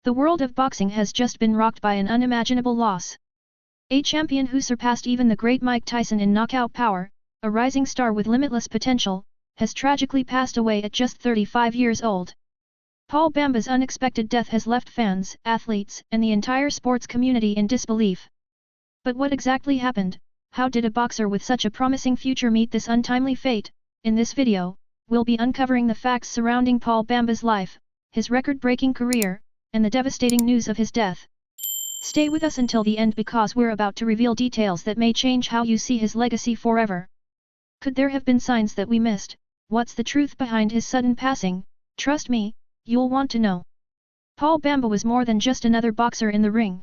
The world of boxing has just been rocked by an unimaginable loss. A champion who surpassed even the great Mike Tyson in knockout power, a rising star with limitless potential, has tragically passed away at just 35 years old. Paul Bamba's unexpected death has left fans, athletes, and the entire sports community in disbelief. But what exactly happened? How did a boxer with such a promising future meet this untimely fate? In this video, we'll be uncovering the facts surrounding Paul Bamba's life, his record-breaking career, and the devastating news of his death. Stay with us until the end because we're about to reveal details that may change how you see his legacy forever. Could there have been signs that we missed? What's the truth behind his sudden passing? Trust me, you'll want to know. Paul Bamba was more than just another boxer in the ring.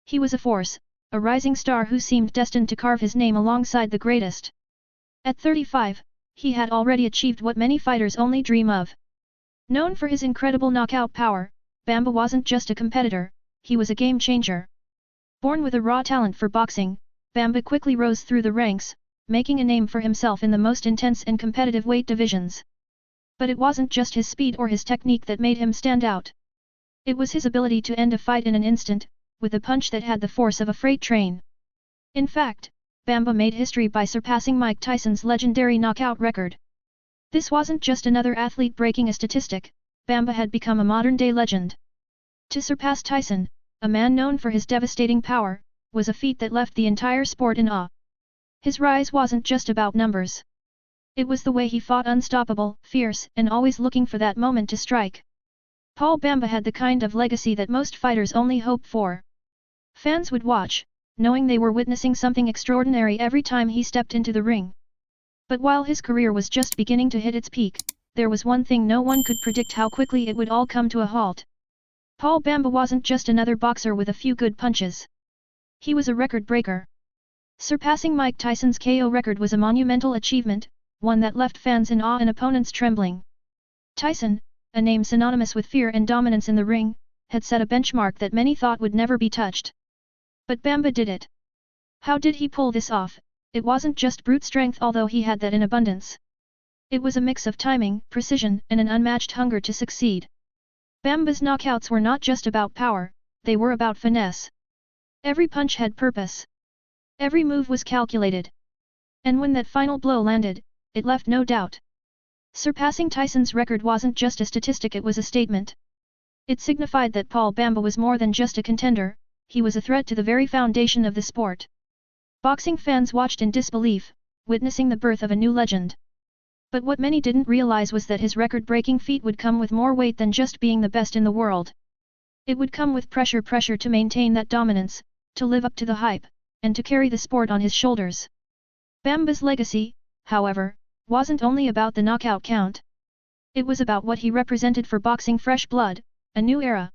He was a force, a rising star who seemed destined to carve his name alongside the greatest. At 35, he had already achieved what many fighters only dream of. Known for his incredible knockout power, Bamba wasn't just a competitor, he was a game-changer. Born with a raw talent for boxing, Bamba quickly rose through the ranks, making a name for himself in the most intense and competitive weight divisions. But it wasn't just his speed or his technique that made him stand out. It was his ability to end a fight in an instant, with a punch that had the force of a freight train. In fact, Bamba made history by surpassing Mike Tyson's legendary knockout record. This wasn't just another athlete breaking a statistic, Bamba had become a modern-day legend. To surpass Tyson, a man known for his devastating power, was a feat that left the entire sport in awe. His rise wasn't just about numbers. It was the way he fought, unstoppable, fierce, and always looking for that moment to strike. Paul Bamba had the kind of legacy that most fighters only hope for. Fans would watch, knowing they were witnessing something extraordinary every time he stepped into the ring. But while his career was just beginning to hit its peak, there was one thing no one could predict: how quickly it would all come to a halt. Paul Bamba wasn't just another boxer with a few good punches. He was a record breaker. Surpassing Mike Tyson's KO record was a monumental achievement, one that left fans in awe and opponents trembling. Tyson, a name synonymous with fear and dominance in the ring, had set a benchmark that many thought would never be touched. But Bamba did it. How did he pull this off? It wasn't just brute strength, although he had that in abundance. It was a mix of timing, precision, and an unmatched hunger to succeed. Bamba's knockouts were not just about power, they were about finesse. Every punch had purpose. Every move was calculated. And when that final blow landed, it left no doubt. Surpassing Tyson's record wasn't just a statistic, it was a statement. It signified that Paul Bamba was more than just a contender, he was a threat to the very foundation of the sport. Boxing fans watched in disbelief, witnessing the birth of a new legend. But what many didn't realize was that his record-breaking feat would come with more weight than just being the best in the world. It would come with pressure to maintain that dominance, to live up to the hype, and to carry the sport on his shoulders. Bamba's legacy, however, wasn't only about the knockout count. It was about what he represented for boxing: fresh blood, a new era.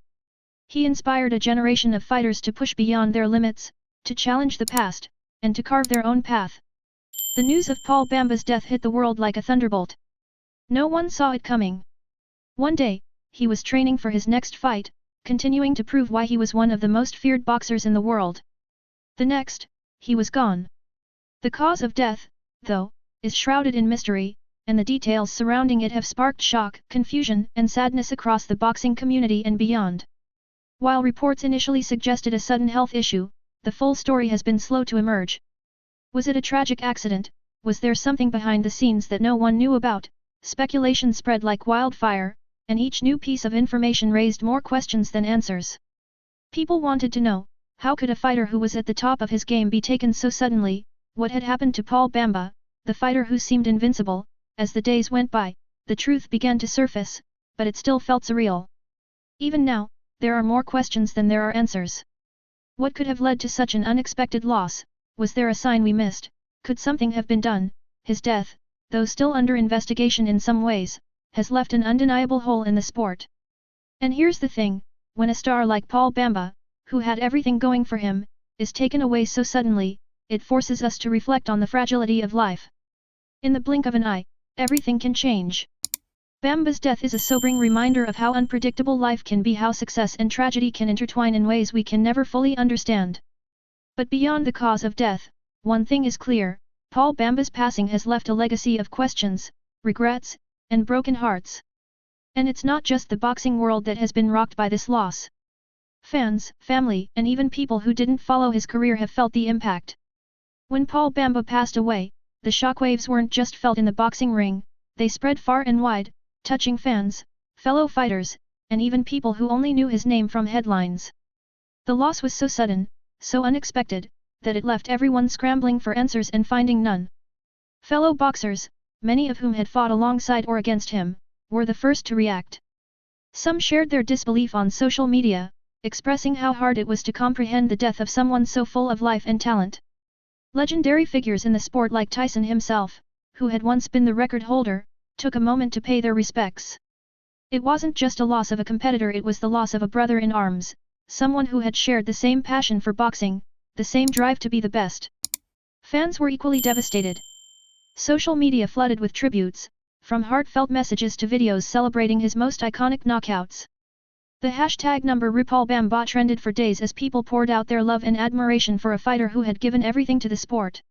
He inspired a generation of fighters to push beyond their limits, to challenge the past, and to carve their own path. The news of Paul Bamba's death hit the world like a thunderbolt. No one saw it coming. One day, he was training for his next fight, continuing to prove why he was one of the most feared boxers in the world. The next, he was gone. The cause of death, though, is shrouded in mystery, and the details surrounding it have sparked shock, confusion, and sadness across the boxing community and beyond. While reports initially suggested a sudden health issue, the full story has been slow to emerge. Was it a tragic accident? Was there something behind the scenes that no one knew about? Speculation spread like wildfire, and each new piece of information raised more questions than answers. People wanted to know, how could a fighter who was at the top of his game be taken so suddenly? What had happened to Paul Bamba, the fighter who seemed invincible? As the days went by, the truth began to surface, but it still felt surreal. Even now, there are more questions than there are answers. What could have led to such an unexpected loss? Was there a sign we missed? Could something have been done? His death, though still under investigation in some ways, has left an undeniable hole in the sport. And here's the thing, when a star like Paul Bamba, who had everything going for him, is taken away so suddenly, it forces us to reflect on the fragility of life. In the blink of an eye, everything can change. Bamba's death is a sobering reminder of how unpredictable life can be, how success and tragedy can intertwine in ways we can never fully understand. But beyond the cause of death, one thing is clear: Paul Bamba's passing has left a legacy of questions, regrets, and broken hearts. And it's not just the boxing world that has been rocked by this loss. Fans, family, and even people who didn't follow his career have felt the impact. When Paul Bamba passed away, the shockwaves weren't just felt in the boxing ring, they spread far and wide, touching fans, fellow fighters, and even people who only knew his name from headlines. The loss was so sudden, so unexpected, that it left everyone scrambling for answers and finding none. Fellow boxers, many of whom had fought alongside or against him, were the first to react. Some shared their disbelief on social media, expressing how hard it was to comprehend the death of someone so full of life and talent. Legendary figures in the sport like Tyson himself, who had once been the record holder, took a moment to pay their respects. It wasn't just a loss of a competitor, it was the loss of a brother in arms, someone who had shared the same passion for boxing, the same drive to be the best. Fans were equally devastated. Social media flooded with tributes, from heartfelt messages to videos celebrating his most iconic knockouts. The hashtag #Paul Bamba trended for days as people poured out their love and admiration for a fighter who had given everything to the sport.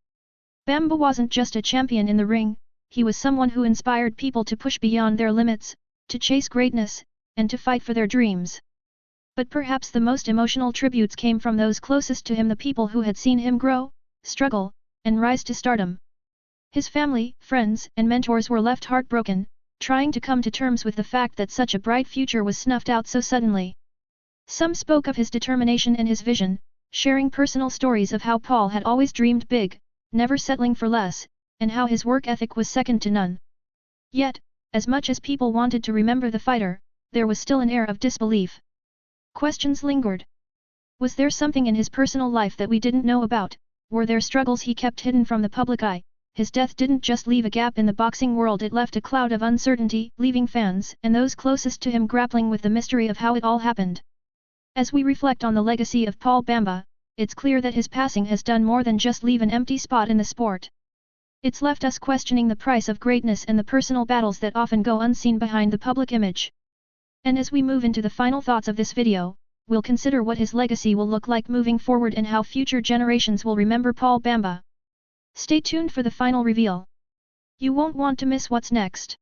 Bamba wasn't just a champion in the ring, he was someone who inspired people to push beyond their limits, to chase greatness, and to fight for their dreams. But perhaps the most emotional tributes came from those closest to him, the people who had seen him grow, struggle, and rise to stardom. His family, friends, and mentors were left heartbroken, trying to come to terms with the fact that such a bright future was snuffed out so suddenly. Some spoke of his determination and his vision, sharing personal stories of how Paul had always dreamed big, never settling for less, and how his work ethic was second to none. Yet, as much as people wanted to remember the fighter, there was still an air of disbelief. Questions lingered. Was there something in his personal life that we didn't know about? Were there struggles he kept hidden from the public eye? His death didn't just leave a gap in the boxing world, it left a cloud of uncertainty, leaving fans and those closest to him grappling with the mystery of how it all happened. As we reflect on the legacy of Paul Bamba, it's clear that his passing has done more than just leave an empty spot in the sport. It's left us questioning the price of greatness and the personal battles that often go unseen behind the public image. And as we move into the final thoughts of this video, we'll consider what his legacy will look like moving forward and how future generations will remember Paul Bamba. Stay tuned for the final reveal. You won't want to miss what's next.